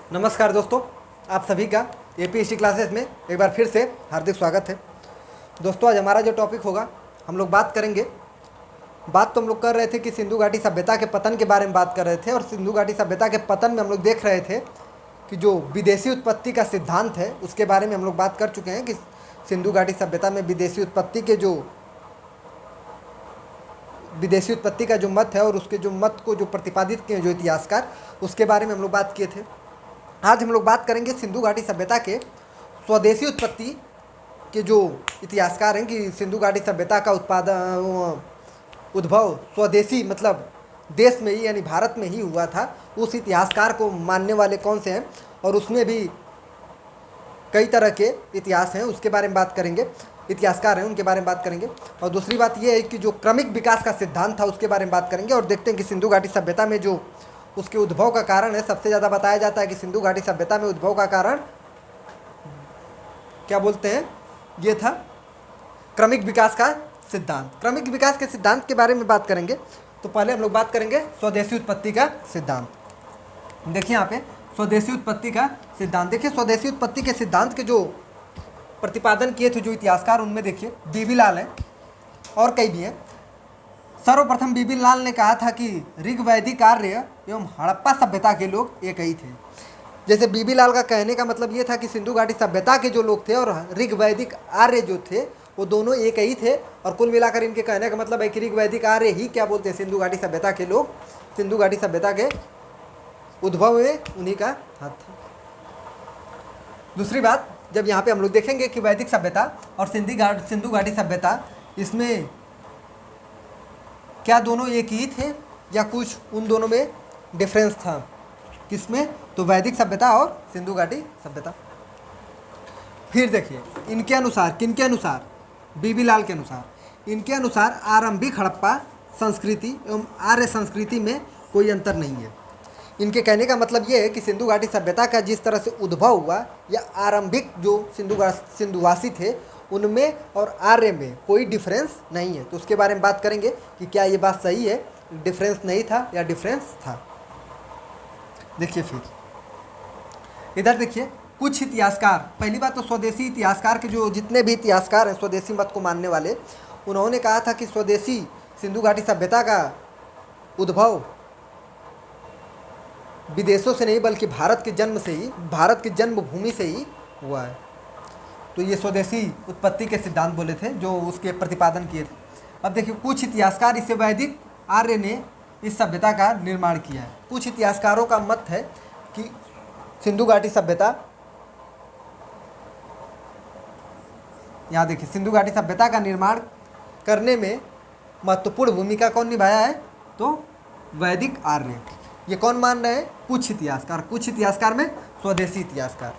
नमस्कार दोस्तों, आप सभी का एपीएससी क्लासेस में एक बार फिर से हार्दिक स्वागत है। दोस्तों, आज हमारा जो टॉपिक होगा, हम लोग बात करेंगे। बात तो हम लोग कर रहे थे कि सिंधु घाटी सभ्यता के पतन के बारे में बात कर रहे थे, और सिंधु घाटी सभ्यता के पतन में हम लोग देख रहे थे कि जो विदेशी उत्पत्ति का सिद्धांत है उसके बारे में हम लोग बात कर चुके हैं कि सिंधु घाटी सभ्यता में विदेशी उत्पत्ति का जो मत है और उसके जो मत को जो प्रतिपादित किए जो इतिहासकार, उसके बारे में हम लोग बात किए थे। आज हम लोग बात करेंगे सिंधु घाटी सभ्यता के स्वदेशी उत्पत्ति के जो इतिहासकार हैं कि सिंधु घाटी सभ्यता का उद्भव स्वदेशी मतलब देश में ही यानी भारत में ही हुआ था। उस इतिहासकार को मानने वाले कौन से हैं, और उसमें भी कई तरह के इतिहास हैं, उसके बारे में बात करेंगे। इतिहासकार हैं उनके बारे में बात करेंगे। और दूसरी बात यह है कि जो क्रमिक विकास का सिद्धांत था उसके बारे में बात करेंगे, और देखते हैं कि सिंधु घाटी सभ्यता में जो उसके उद्भव का कारण है, सबसे ज़्यादा बताया जाता है कि सिंधु घाटी सभ्यता में उद्भव का कारण क्या बोलते हैं, ये था क्रमिक विकास का सिद्धांत। क्रमिक विकास के सिद्धांत के बारे में बात करेंगे। तो पहले हम लोग बात करेंगे स्वदेशी उत्पत्ति का सिद्धांत। देखिए यहाँ पे स्वदेशी उत्पत्ति का सिद्धांत। देखिए स्वदेशी उत्पत्ति के सिद्धांत के जो प्रतिपादन किए थे जो इतिहासकार, उनमें देखिए बीबी लाल हैं और कई भी हैं। सर्वप्रथम बीबी लाल ने कहा था कि ऋग्वैदिक आर्य एवं हड़प्पा सभ्यता के लोग एक ही थे। जैसे बीबी लाल का कहने का मतलब ये था कि सिंधु घाटी सभ्यता के जो लोग थे और ऋग्वैदिक आर्य जो थे वो दोनों एक ही थे। और कुल मिलाकर इनके कहने का मतलब है कि ऋग्वैदिक आर्य ही क्या बोलते हैं, सिंधु घाटी सभ्यता के लोग। सिंधु घाटी सभ्यता के उद्भव में उन्हीं का हाथ था। दूसरी बात, जब यहाँ पे हम लोग देखेंगे कि वैदिक सभ्यता और सिंधु घाटी सभ्यता, इसमें क्या दोनों एक ही थे या कुछ उन दोनों में डिफरेंस था? किसमें? तो वैदिक सभ्यता और सिंधु घाटी सभ्यता। फिर देखिए इनके अनुसार, किनके अनुसार? बीबी लाल के अनुसार। इनके अनुसार आरंभिक हड़प्पा संस्कृति एवं आर्य संस्कृति में कोई अंतर नहीं है। इनके कहने का मतलब ये है कि सिंधु घाटी सभ्यता का जिस तरह से उद्भव हुआ या आरंभिक जो सिंधुवासी थे उनमें और आर्य में कोई डिफरेंस नहीं है। तो उसके बारे में बात करेंगे कि क्या ये बात सही है, डिफरेंस नहीं था या डिफरेंस था। देखिए फिर इधर देखिए कुछ इतिहासकार, पहली बात तो स्वदेशी इतिहासकार के जो जितने भी इतिहासकार हैं स्वदेशी मत को मानने वाले, उन्होंने कहा था कि स्वदेशी सिंधु घाटी सभ्यता का उद्भव विदेशों से नहीं बल्कि भारत के जन्म से ही, भारत की जन्मभूमि से ही हुआ है। तो ये स्वदेशी उत्पत्ति के सिद्धांत बोले थे जो उसके प्रतिपादन किए थे। अब देखिए कुछ इतिहासकार इसे वैदिक आर्य ने इस सभ्यता का निर्माण किया है। कुछ इतिहासकारों का मत है कि सिंधु घाटी सभ्यता, यहाँ देखिए सिंधु घाटी सभ्यता का निर्माण करने में महत्वपूर्ण भूमिका कौन निभाया है? तो वैदिक आर्य। ये कौन मान रहे हैं? कुछ इतिहासकार। कुछ इतिहासकार में स्वदेशी इतिहासकार।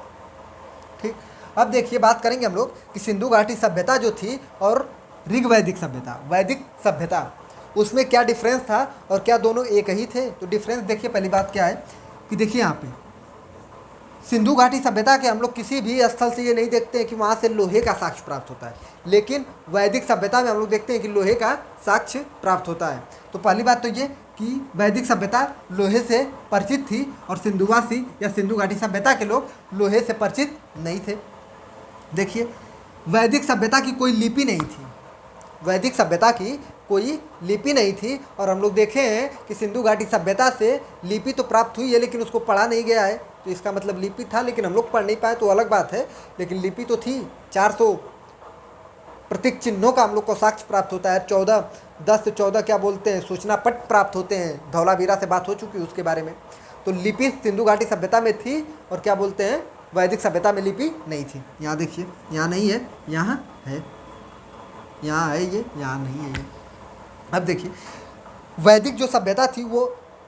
ठीक। अब देखिए बात करेंगे हम लोग कि सिंधु घाटी सभ्यता जो थी और ऋग्वैदिक सभ्यता, वैदिक सभ्यता, उसमें क्या डिफरेंस था और क्या दोनों एक ही थे? तो डिफरेंस देखिए, पहली बात क्या है कि देखिए यहाँ पे सिंधु घाटी सभ्यता के हम लोग किसी भी स्थल से ये नहीं देखते हैं कि वहाँ से लोहे का साक्ष्य प्राप्त होता है, लेकिन वैदिक सभ्यता में हम लोग देखते हैं कि लोहे का साक्ष्य प्राप्त होता है। तो पहली बात तो ये कि वैदिक सभ्यता लोहे से परिचित थी और सिंधुवासी या सिंधु घाटी सभ्यता के लोग लोहे से परिचित नहीं थे। देखिए वैदिक सभ्यता की कोई लिपि नहीं थी, वैदिक सभ्यता की कोई लिपि नहीं थी। और हम लोग देखे हैं कि सिंधु घाटी सभ्यता से लिपि तो प्राप्त हुई है लेकिन उसको पढ़ा नहीं गया है। तो इसका मतलब लिपि था लेकिन हम लोग पढ़ नहीं पाए तो अलग बात है, लेकिन लिपि तो थी। 400 प्रतीक चिन्हों का हम लोग को साक्ष्य प्राप्त होता है। 10 से 14 क्या बोलते हैं, सूचना पट प्राप्त होते हैं। धौलावीरा से बात हो चुकी है उसके बारे में। तो लिपि सिंधु घाटी सभ्यता में थी और क्या बोलते हैं, वैदिक सभ्यता में लिपि नहीं थी। यहाँ देखिए, यहाँ नहीं है, यहाँ है, यहाँ है ये, यहाँ नहीं है ये। अब देखिए वैदिक जो सभ्यता थी वो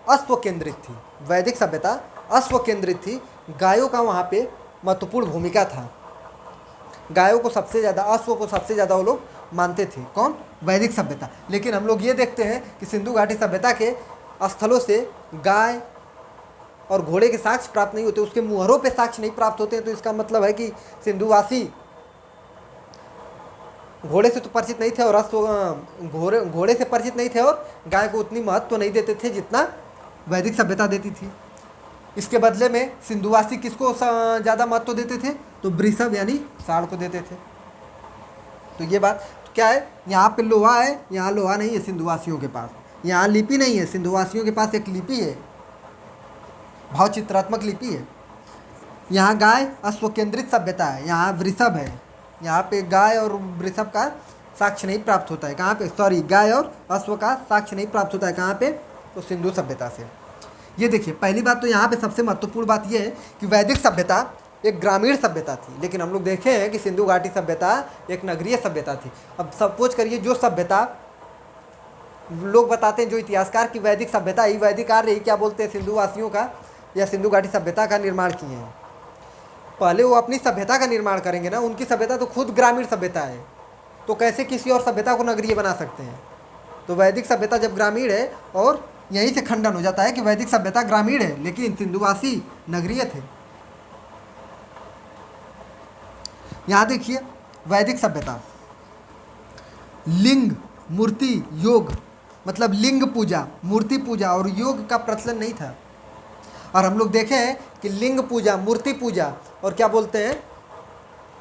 अश्व केंद्रित थी। वैदिक सभ्यता अश्व केंद्रित थी। गायों का वहाँ पे महत्वपूर्ण भूमिका था। गायों को सबसे ज़्यादा, अश्व को सबसे ज़्यादा वो लोग मानते थे। कौन? वैदिक सभ्यता। लेकिन हम लोग ये देखते हैं कि सिंधु घाटी सभ्यता के स्थलों से गाय और घोड़े के साक्ष्य प्राप्त नहीं होते, उसके मुहरों पे साक्ष्य नहीं प्राप्त होते हैं। तो इसका मतलब है कि सिंधुवासी घोड़े से तो परिचित नहीं थे और घोड़े से परिचित नहीं थे और गाय को उतनी महत्व नहीं देते थे जितना वैदिक सभ्यता देती थी। इसके बदले में सिंधुवासी किसको ज़्यादा महत्व देते थे? तो वृषभ यानी साड़ को देते थे। तो ये बात तो क्या है, यहाँ पे लोहा है, यहाँ लोहा नहीं है सिंधुवासियों के पास। यहाँ लिपि नहीं है, सिंधुवासियों के पास एक लिपि है, भावचित्रात्मक लिपि है। यहाँ गाय अश्व केंद्रित सभ्यता है, यहाँ वृषभ है। यहाँ पे गाय और वृषभ का साक्ष्य नहीं प्राप्त होता है। कहाँ पे? सॉरी, गाय और अश्व का साक्ष्य नहीं प्राप्त होता है। कहाँ पे? तो सिंधु सभ्यता से। ये देखिए, पहली बात तो यहाँ पे सबसे महत्वपूर्ण बात ये है कि वैदिक सभ्यता एक ग्रामीण सभ्यता थी, लेकिन हम लोग देखे हैं कि सिंधु घाटी सभ्यता एक नगरीय सभ्यता थी। अब सपोज करिए जो सभ्यता लोग बताते हैं, जो इतिहासकार की वैदिक सभ्यता ही, वैदिक आर्य ही क्या बोलते हैं, सिंधुवासियों का या सिंधु घाटी सभ्यता का निर्माण किए हैं। पहले वो अपनी सभ्यता का निर्माण करेंगे ना, उनकी सभ्यता तो खुद ग्रामीण सभ्यता है, तो कैसे किसी और सभ्यता को नगरीय बना सकते हैं? तो वैदिक सभ्यता जब ग्रामीण है, और यहीं से खंडन हो जाता है कि वैदिक सभ्यता ग्रामीण है लेकिन सिंधुवासी नगरीय थे। यहाँ देखिए, वैदिक सभ्यता लिंग, मूर्ति, योग, मतलब लिंग पूजा, मूर्ति पूजा और योग का प्रचलन नहीं था। और हम लोग देखे हैं कि लिंग पूजा, मूर्ति पूजा और क्या बोलते हैं,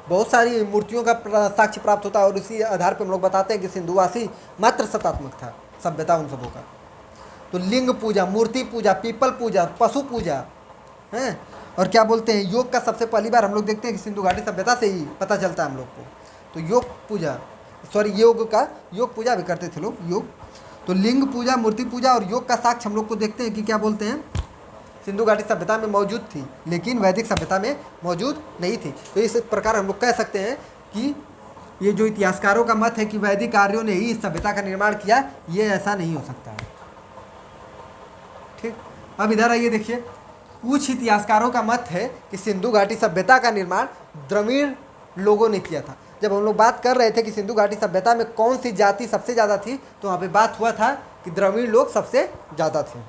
बहुत सारी मूर्तियों का साक्ष्य प्राप्त होता है, और इसी आधार पर हम लोग बताते हैं कि सिंधुवासी मात्र सत्तात्मक था सभ्यता उन सबों का। तो लिंग पूजा, मूर्ति पूजा, पीपल पूजा, पशु पूजा है, और क्या बोलते हैं, योग का सबसे पहली बार हम लोग देखते हैं कि सिंधु घाटी सभ्यता से ही पता चलता है हम लोग को। तो योग पूजा, सॉरी, योग पूजा भी करते थे लोग, योग। तो लिंग पूजा, मूर्ति पूजा और योग का साक्ष्य हम लोग को देखते हैं कि क्या बोलते हैं, सिंधु घाटी सभ्यता में मौजूद थी, लेकिन वैदिक सभ्यता में मौजूद नहीं थी। तो इस प्रकार हम लोग कह सकते हैं कि ये जो इतिहासकारों का मत है कि वैदिक आर्यों ने ही इस सभ्यता का निर्माण किया, ये ऐसा नहीं हो सकता है। ठीक, अब इधर आइए, देखिए, कुछ इतिहासकारों का मत है कि सिंधु घाटी सभ्यता का निर्माण द्रविड़ लोगों ने किया था। जब हम लोग बात कर रहे थे कि सिंधु घाटी सभ्यता में कौन सी जाति सबसे ज़्यादा थी, तो वहाँ पे बात हुआ था कि द्रविड़ लोग सबसे ज़्यादा थे।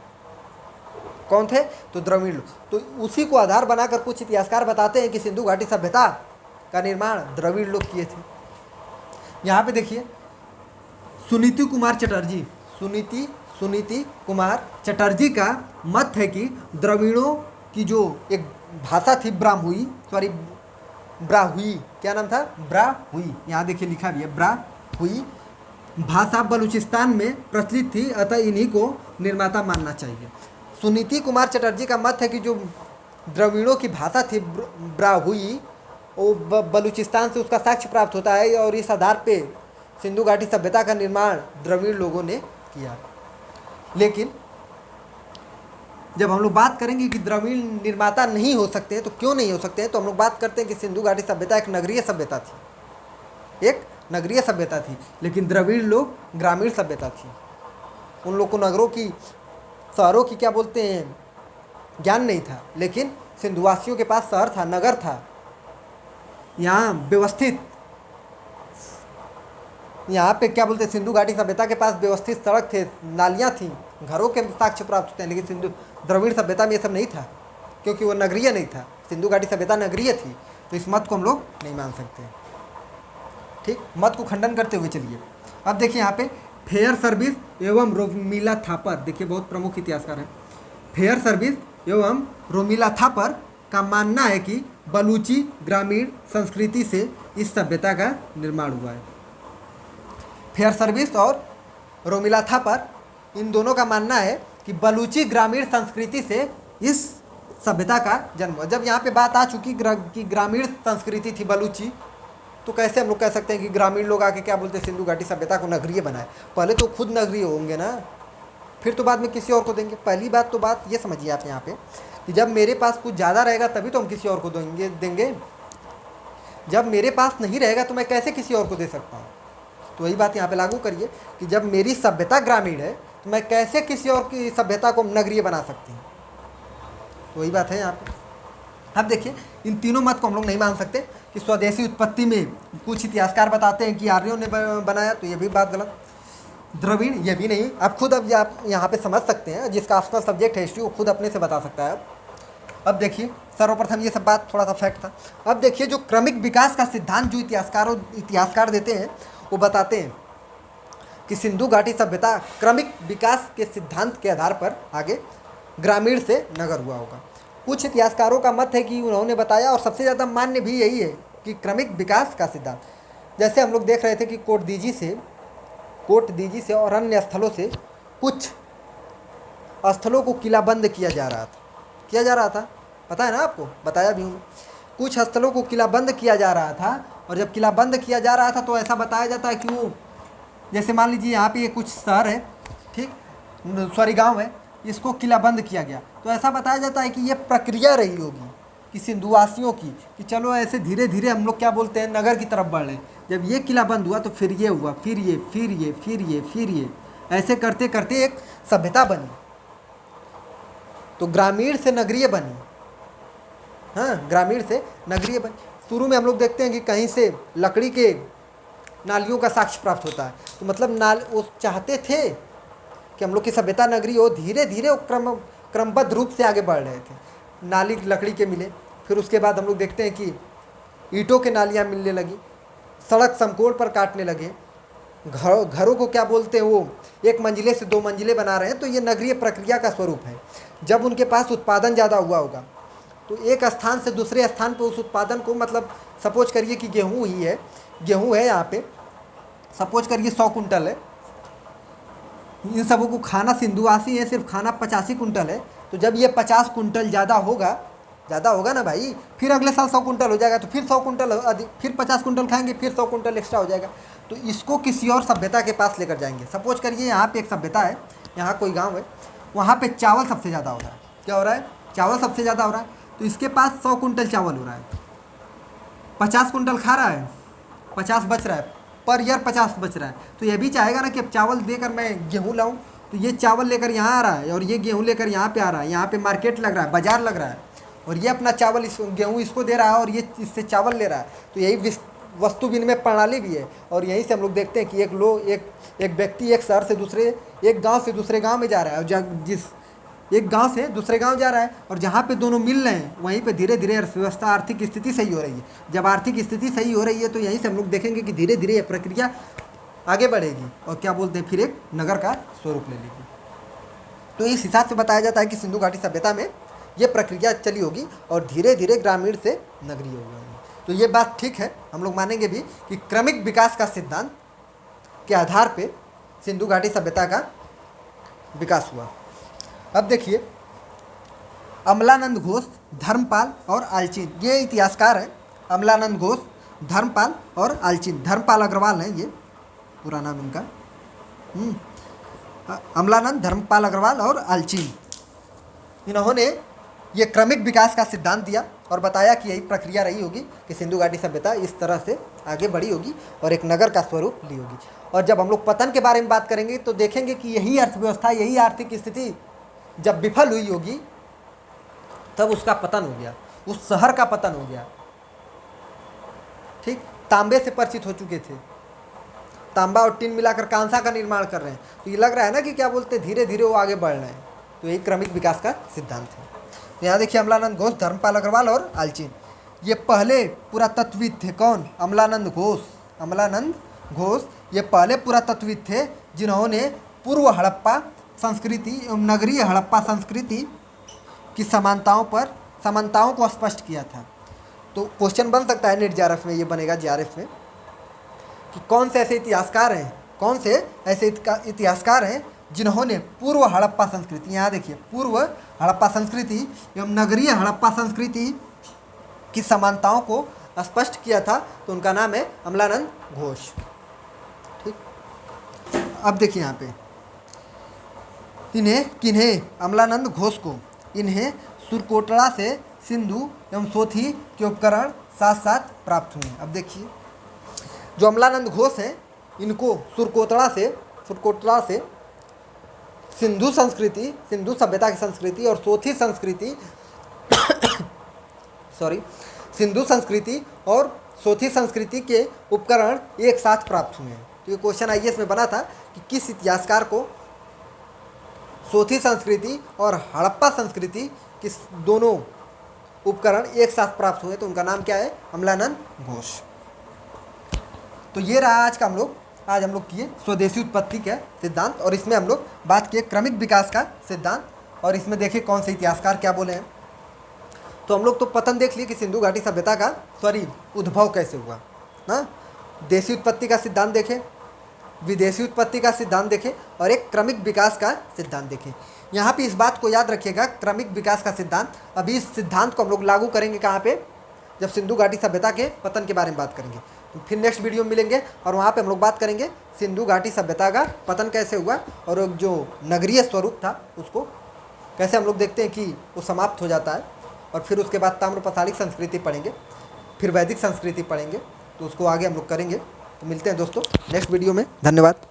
कौन थे? तो द्रविड़ लोग। तो उसी को आधार बनाकर कुछ इतिहासकार बताते हैं कि सिंधु घाटी सभ्यता का निर्माण द्रविड़ लोग किए थे। यहाँ पे देखिए, सुनीति कुमार चटर्जी का मत है कि द्रविड़ों की जो एक भाषा थी ब्राह्मी, क्या नाम था? ब्राहुई। यहाँ देखिए लिखा भी है, ब्राहुई भाषा बलूचिस्तान में प्रचलित थी, अतः इन्हीं को निर्माता मानना चाहिए। सुनीति कुमार चटर्जी का मत है कि जो द्रविड़ों की भाषा थी ब्राहुई, वो बलूचिस्तान से उसका साक्ष्य प्राप्त होता है, और इस आधार पे सिंधु घाटी सभ्यता का निर्माण द्रविड़ लोगों ने किया। लेकिन जब हम लोग बात करेंगे कि द्रविड़ निर्माता नहीं हो सकते हैं, तो क्यों नहीं हो सकते हैं, तो हम लोग बात करते हैं कि सिंधु घाटी सभ्यता एक नगरीय सभ्यता थी, लेकिन द्रविड़ लोग ग्रामीण सभ्यता थी। उन लोग को नगरों की, शहरों की क्या बोलते हैं, ज्ञान नहीं था, लेकिन सिंधुवासियों के पास शहर था, नगर था, यहाँ व्यवस्थित, यहाँ पे क्या बोलते हैं, सिंधु घाटी सभ्यता के पास व्यवस्थित सड़क थे, नालियाँ थीं, घरों के साक्ष्य प्राप्त होते हैं, लेकिन द्रविड़ सभ्यता में ये सब नहीं था, क्योंकि वो नगरीय नहीं था। सिंधु घाटी सभ्यता नगरीय थी, तो इस मत को हम लोग नहीं मान सकते। ठीक, मत को खंडन करते हुए चलिए, अब देखिए यहाँ पे फेयर सर्विस एवं रोमिला थापर, देखिए बहुत प्रमुख इतिहासकार हैं। फेयर सर्विस एवं रोमिला थापर का मानना है कि बलूची ग्रामीण संस्कृति से इस सभ्यता का निर्माण हुआ है। फेयर सर्विस और रोमिला थापर, इन दोनों का मानना है कि बलूची ग्रामीण संस्कृति से इस सभ्यता का जन्म हुआ। जब यहाँ पे बात आ चुकी कि ग्रामीण संस्कृति थी बलूची, तो कैसे हम लोग कह सकते हैं कि ग्रामीण लोग आके क्या बोलते हैं, सिंधु घाटी सभ्यता को नगरीय बनाए? पहले तो खुद नगरीय होंगे ना, फिर तो बाद में किसी और को देंगे। पहली बात तो बात ये समझिए आप यहाँ पे कि जब मेरे पास कुछ ज़्यादा रहेगा तभी तो हम किसी और को देंगे। जब मेरे पास नहीं रहेगा तो मैं कैसे किसी और को दे सकता हूँ? तो वही बात यहाँ पे लागू करिए कि जब मेरी सभ्यता ग्रामीण है तो मैं कैसे किसी और की सभ्यता को नगरीय बना सकती हूँ? तो वही बात है यहाँ पे। अब देखिए, इन तीनों मत को हम लोग नहीं मान सकते कि स्वदेशी उत्पत्ति में कुछ इतिहासकार बताते हैं कि आर्यों ने बनाया, तो ये भी बात गलत। द्रविड़, ये भी नहीं। आप खुद अब यहाँ पे समझ सकते हैं, जिसका ऑप्शनल सब्जेक्ट है हिस्ट्री, वो खुद अपने से बता सकता है। अब देखिए, सर्वप्रथम ये सब बात थोड़ा सा फैक्ट था। अब देखिए, जो क्रमिक विकास का सिद्धांत जो इतिहासकार देते हैं, वो बताते हैं कि सिंधु घाटी सभ्यता क्रमिक विकास के सिद्धांत के आधार पर आगे ग्रामीण से नगर हुआ होगा। कुछ इतिहासकारों का मत है कि उन्होंने बताया, और सबसे ज़्यादा मान्य भी यही है कि क्रमिक विकास का सिद्धांत। जैसे हम लोग देख रहे थे कि कोटदीजी से और अन्य स्थलों से कुछ स्थलों को किलाबंद किया जा रहा था, पता है ना आपको, बताया भी हूँ। कुछ स्थलों को किलाबंद किया जा रहा था, और जब किलाबंद किया जा रहा था तो ऐसा बताया जाता है कि वो, जैसे मान लीजिए यहाँ पे ये कुछ शहर है, ठीक, सॉरी गांव है, इसको किलाबंद किया गया, तो ऐसा बताया जाता है कि ये प्रक्रिया रही होगी कि सिंधुवासियों की, कि चलो ऐसे धीरे धीरे हम लोग क्या बोलते हैं, नगर की तरफ बढ़ रहे हैं। जब ये किलाबंद हुआ तो फिर ये हुआ, फिर ये, ऐसे करते करते एक सभ्यता बनी, तो ग्रामीण से नगरीय बनी। हाँ, ग्रामीण से नगरीय बनी। शुरू में हम लोग देखते हैं कि कहीं से लकड़ी के नालियों का साक्ष्य प्राप्त होता है, तो मतलब वो चाहते थे कि हम लोग की सभ्यता नगरी हो, धीरे धीरे वो क्रमबद्ध रूप से आगे बढ़ रहे थे। नाली लकड़ी के मिले, फिर उसके बाद हम लोग देखते हैं कि ईंटों के नालियाँ मिलने लगी, सड़क समकोण पर काटने लगे, घरों को क्या बोलते हैं, वो एक मंजिले से 2 मंजिले बना रहे हैं, तो ये नगरीय प्रक्रिया का स्वरूप है। जब उनके पास उत्पादन ज़्यादा हुआ होगा तो एक स्थान से दूसरे स्थान पर उस उत्पादन को, मतलब सपोज करिए कि गेहूँ है यहाँ पे, सपोज करिए 100 कुंटल है, इन सबों को खाना सिंधुवासी है, सिर्फ खाना 85 कुंटल है, तो जब ये 50 कुंटल ज़्यादा होगा ना भाई, फिर अगले साल 100 कुंटल हो जाएगा, तो फिर 100 कुंटल अधिक, फिर 50 कुंटल खाएंगे, फिर 100 कुंटल एक्स्ट्रा हो जाएगा। तो इसको किसी और सभ्यता के पास लेकर जाएंगे। सपोज करिए यहाँ पे एक सभ्यता है, यहाँ कोई गाँव है, वहाँ पे चावल सबसे ज़्यादा हो रहा है। क्या हो रहा है? चावल सबसे ज़्यादा हो रहा है, तो इसके पास 100 कुंटल चावल हो रहा है, 50 कुंटल खा रहा है, 50 बच रहा है, पर ईयर 50 बच रहा है, तो ये भी चाहेगा ना कि अब चावल देकर मैं गेहूँ लाऊं, तो ये चावल लेकर यहाँ आ रहा है और ये गेहूँ लेकर यहाँ पे आ रहा है, यहाँ पे मार्केट लग रहा है, बाजार लग रहा है, और ये अपना चावल गेहूँ इसको दे रहा है और ये इससे चावल ले रहा है। तो यही वस्तु विनिमय प्रणाली भी है। और यहीं से हम लोग देखते हैं कि एक व्यक्ति एक शहर से दूसरे, एक गाँव से दूसरे गाँव में जा रहा है, और जिस एक गांव से दूसरे गांव जा रहा है, और जहाँ पे दोनों मिल रहे हैं वहीं पे धीरे धीरे अर्थव्यवस्था, आर्थिक स्थिति सही हो रही है। जब आर्थिक स्थिति सही हो रही है तो यहीं से हम लोग देखेंगे कि धीरे धीरे ये प्रक्रिया आगे बढ़ेगी और क्या बोलते हैं, फिर एक नगर का स्वरूप ले लेगी। तो इस हिसाब से बताया जाता है कि सिंधु घाटी सभ्यता में ये प्रक्रिया चली होगी और धीरे धीरे ग्रामीण से नगरीय हो गई। तो ये बात ठीक है, हम लोग मानेंगे भी कि क्रमिक विकास का सिद्धांत के आधार पर सिंधु घाटी सभ्यता का विकास हुआ। अब देखिए, अमलानंद घोष, धर्मपाल और आलचिन, ये इतिहासकार हैं। अमलानंद घोष, धर्मपाल और आलचिन, धर्मपाल अग्रवाल हैं ये पूरा नाम इनका। अमलानंद, धर्मपाल अग्रवाल और आलचिन, इन्होंने ये क्रमिक विकास का सिद्धांत दिया और बताया कि यही प्रक्रिया रही होगी कि सिंधु घाटी सभ्यता इस तरह से आगे बढ़ी होगी और एक नगर का स्वरूप ली होगी। और जब हम लोग पतन के बारे में बात करेंगे तो देखेंगे कि यही अर्थव्यवस्था, यही आर्थिक स्थिति जब विफल हुई होगी तब उसका पतन हो गया, उस शहर का पतन हो गया। ठीक, तांबे से परिचित हो चुके थे, तांबा और टिन मिलाकर कांसा का निर्माण कर रहे हैं, तो ये लग रहा है ना कि क्या बोलते हैं, धीरे धीरे वो आगे बढ़ रहे हैं। तो यही क्रमिक विकास का सिद्धांत है। तो यहाँ देखिए, अमलानंद घोष, धर्मपाल अग्रवाल और आलचिन, ये पहले पुरातत्वविद थे। कौन? अमलानंद घोष। अमलानंद घोष ये पहले पुरातत्वविद थे जिन्होंने पूर्व हड़प्पा संस्कृति एवं नगरीय हड़प्पा संस्कृति की समानताओं को स्पष्ट किया था। तो क्वेश्चन बन सकता है नेट जेआरएफ में, ये बनेगा जेआरएफ में, कि कौन से ऐसे इतिहासकार हैं जिन्होंने पूर्व हड़प्पा संस्कृति, यहाँ देखिए, पूर्व हड़प्पा संस्कृति एवं नगरीय हड़प्पा संस्कृति की समानताओं को स्पष्ट किया था। तो उनका नाम है अमलानंद घोष। ठीक, अब देखिए यहाँ पे, अमलानंद घोष को, इन्हें सुरकोटड़ा से सिंधु एवं सोथी के उपकरण साथ साथ प्राप्त हुए। अब देखिए, जो अमलानंद घोष हैं, इनको सुरकोटड़ा से सिंधु सभ्यता की संस्कृति और सोथी संस्कृति सिंधु संस्कृति और सोथी संस्कृति के उपकरण एक साथ प्राप्त हुए हैं। तो ये क्वेश्चन आईएएस में बना था कि किस इतिहासकार को सोथी संस्कृति और हड़प्पा संस्कृति के दोनों उपकरण एक साथ प्राप्त हुए, तो उनका नाम क्या है? अमलानंद घोष। तो ये रहा आज हम लोग किए स्वदेशी उत्पत्ति का सिद्धांत, और इसमें हम लोग बात किए क्रमिक विकास का सिद्धांत, और इसमें देखिए कौन से इतिहासकार क्या बोले हैं। तो हम लोग तो पतन देख लिए कि सिंधु घाटी सभ्यता का उद्भव कैसे हुआ ना। देशी उत्पत्ति का सिद्धांत देखें, विदेशी उत्पत्ति का सिद्धांत देखें और एक क्रमिक विकास का सिद्धांत देखें। यहाँ पे इस बात को याद रखिएगा, क्रमिक विकास का सिद्धांत। अभी इस सिद्धांत को हम लोग लागू करेंगे कहाँ पे, जब सिंधु घाटी सभ्यता के पतन के बारे में बात करेंगे। तो फिर नेक्स्ट वीडियो में मिलेंगे और वहाँ पे हम लोग बात करेंगे सिंधु घाटी सभ्यता का पतन कैसे हुआ और एक जो नगरीय स्वरूप था उसको कैसे हम लोग देखते हैं कि वो समाप्त हो जाता है। और फिर उसके बाद ताम्रपसालिक संस्कृति पढ़ेंगे, फिर वैदिक संस्कृति पढ़ेंगे। तो उसको आगे हम लोग करेंगे। तो मिलते हैं दोस्तों नेक्स्ट वीडियो में। धन्यवाद।